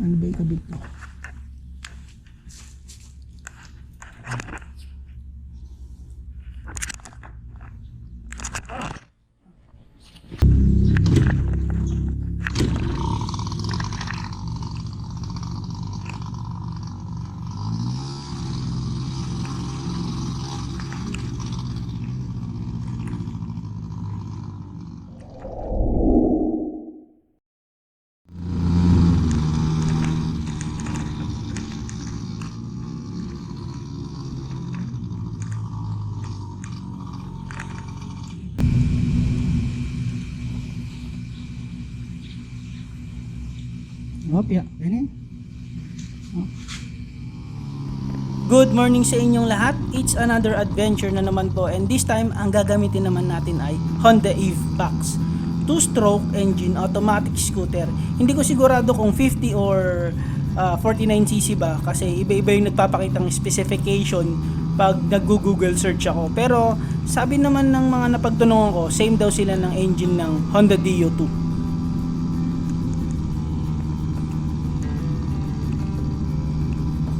Ano ba ikabit to? Ya, ini. Good morning sa inyong lahat. It's another adventure na naman po, and this time ang gagamitin naman natin ay Honda Eve Box 2-stroke engine automatic scooter. Hindi ko sigurado kung 50 or 49cc ba, kasi iba-iba yung nagpapakitang specification pag nag-google search ako. Pero sabi naman ng mga napagtanungan ko, same daw sila ng engine ng Honda Dio 2.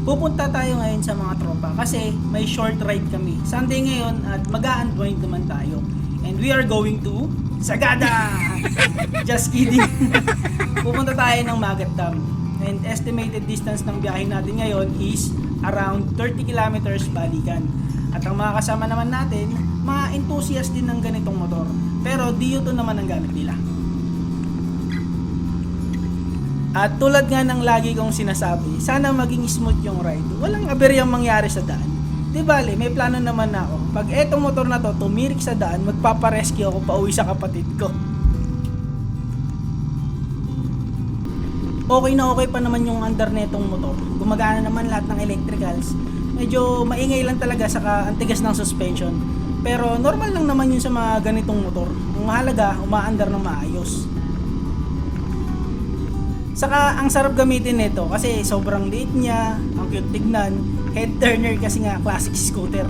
Pupunta tayo ngayon sa mga tropa kasi may short ride kami. Sunday ngayon at mag-a-unwind naman tayo. And we are going to Sagada! Just kidding. Pupunta tayo ng Magat Dam. And estimated distance ng biyahe natin ngayon is around 30 kilometers balikan. At ang mga kasama naman natin, mga enthusiast din ng ganitong motor. Pero Dio 2 naman ang gamit nila. At tulad nga ng lagi kong sinasabi, sana maging smooth yung ride. Walang aberyang mangyari sa daan. Di bale, may plano naman ako. Pag etong motor na to tumirik sa daan, magpaparescue ako pauwi sa kapatid ko. Okay na okay pa naman yung under netong motor. Gumagana naman lahat ng electricals. Medyo maingay lang talaga saka ang tigas ng suspension. Pero normal lang naman yun sa mga ganitong motor. Ang mahalaga, umaandar ng maayos. Saka ang sarap gamitin nito kasi sobrang liit niya, ang cute tignan, head turner kasi nga classic scooter.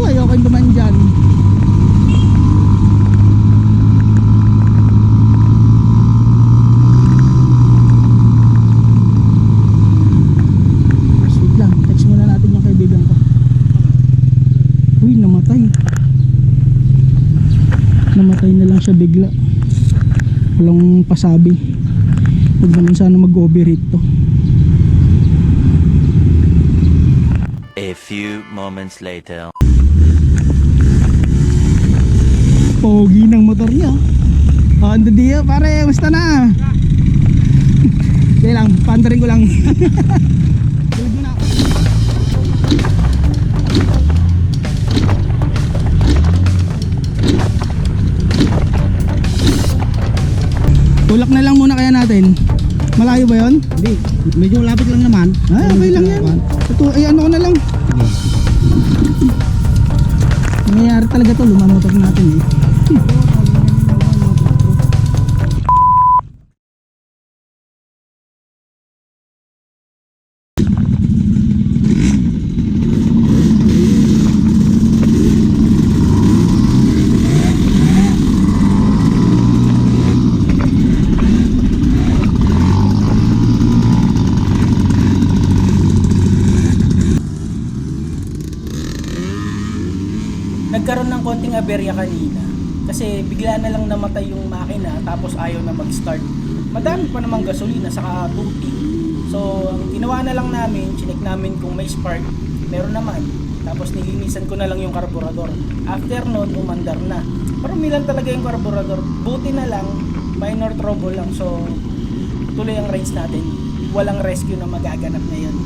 Ayoko yung duman dyan. Wait lang, text muna natin yung kaibigan ko. Uy, namatay. Namatay na lang siya bigla. Walang pasabi. Huwag naman sana mag-overheat to. A few moments later. Pogi ng motor niya. Honda Dio, pare, musta na? Sige lang, pandarin ko lang. Tulog mo na. Tulak na lang muna kaya natin. Malayo ba yun? Hindi, medyo lapit lang naman. Ay, okay lang yan. Ito, ay ano ko na lang. Nangyayari talaga to, lumamotor natin eh. Nagkaroon ng konting aberya kanina kasi bigla na lang namatay yung makina tapos ayaw na mag-start. Madami pa namang gasolina saka tuti. So ang ginawa na lang namin, chinek namin kung may spark, meron naman. Tapos nilinisan ko na lang yung karburador. After nun, umandar na. Marumi lang talaga yung karburador. Buti na lang, minor trouble lang. So tuloy ang rides natin. walang rescue na magaganap ngayon.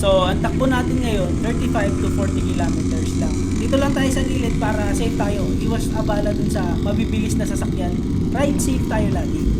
So, ang takbo natin ngayon, 35 to 40 kilometers lang. Dito lang tayo sa gilid para safe tayo. Iwas abala dun sa mabibilis na sasakyan. Ride safe tayo lagi.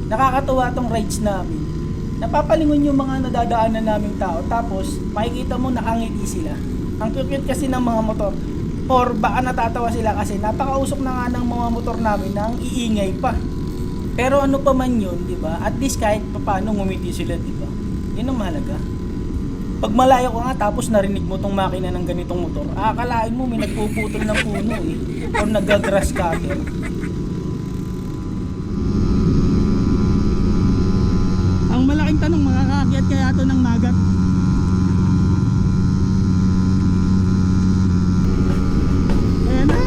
Nakakatuwa tong rides namin. Napapalingon yung mga nadadaanan naming tao, tapos makikita mo nakangiti sila. Ang cute kasi ng mga motor, or baka natatawa sila kasi napakausok na nga ng mga motor namin na ang iingay pa. Pero ano pa man yun, di ba? At least kahit paano ngumiti sila, di ba? Yun ang mahalaga. Pag malayo ka nga tapos narinig mo tong makina ng ganitong motor, akalain mo may nagpuputol ng puno or nagagrass cutter. Ang malaking tanong, makakaakyat kaya ito ng Magat? Ayan na!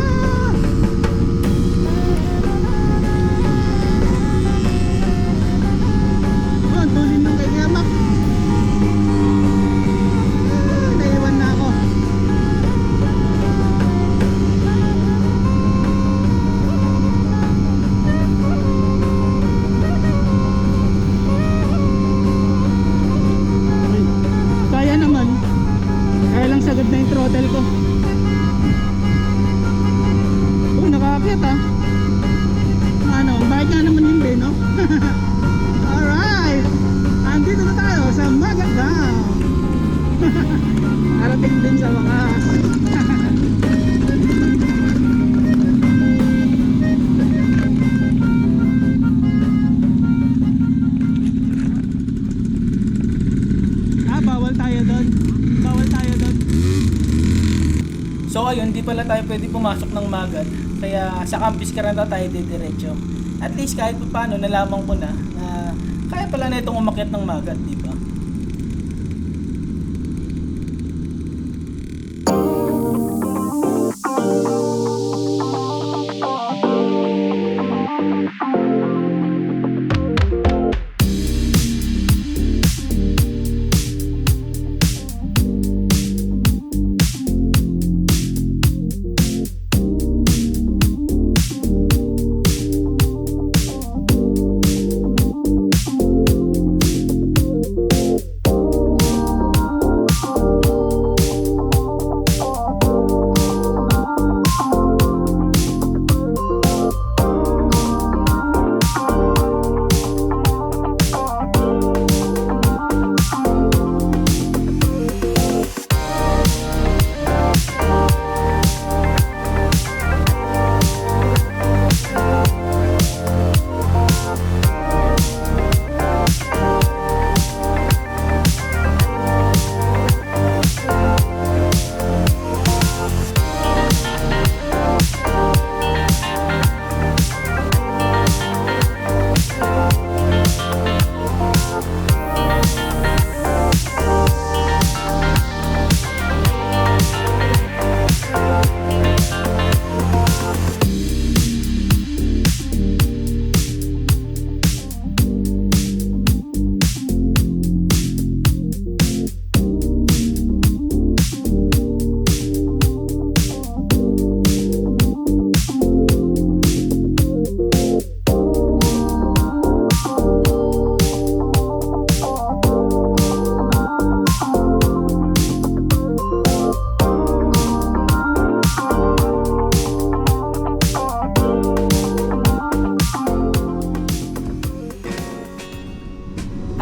Oh, ang tulin ng kay Yamak. Naiwan na ako. Kaya naman. Kaya lang sagad na yung throttle ko. Oh, nakakakit ah. Ano, bakit nga naman hindi, no? Alright! Andito na tayo sa Magat Dam. Arating din sa wakas. Bawal tayo doon. Bawal tayo doon. So ayun, di pala tayo pwede pumasok ng Magat. Kaya sa Campus Caranda tayo didiretso. At least kahit paano nalaman ko na kaya pala na itong umakyat ng Magat, di ba?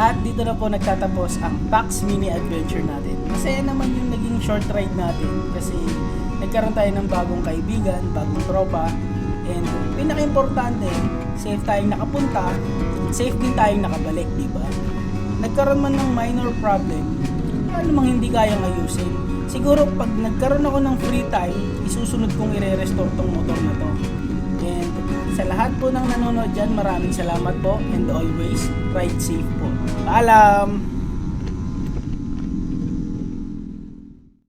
At dito na po nagtatapos ang PAX Mini Adventure natin. Masaya naman yung naging short ride natin kasi nagkaroon tayo ng bagong kaibigan, bagong tropa, and pinaka-importante, safe tayong nakapunta, safe din tayong nakabalik, di ba? Nagkaroon man ng minor problem, ano namang hindi kayang ayusin. Siguro pag nagkaroon ako ng free time, isusunod kong ire-restore tong motor na to. And sa lahat lahat po ng nanonood dyan, maraming salamat po and always ride safe po. Paalam!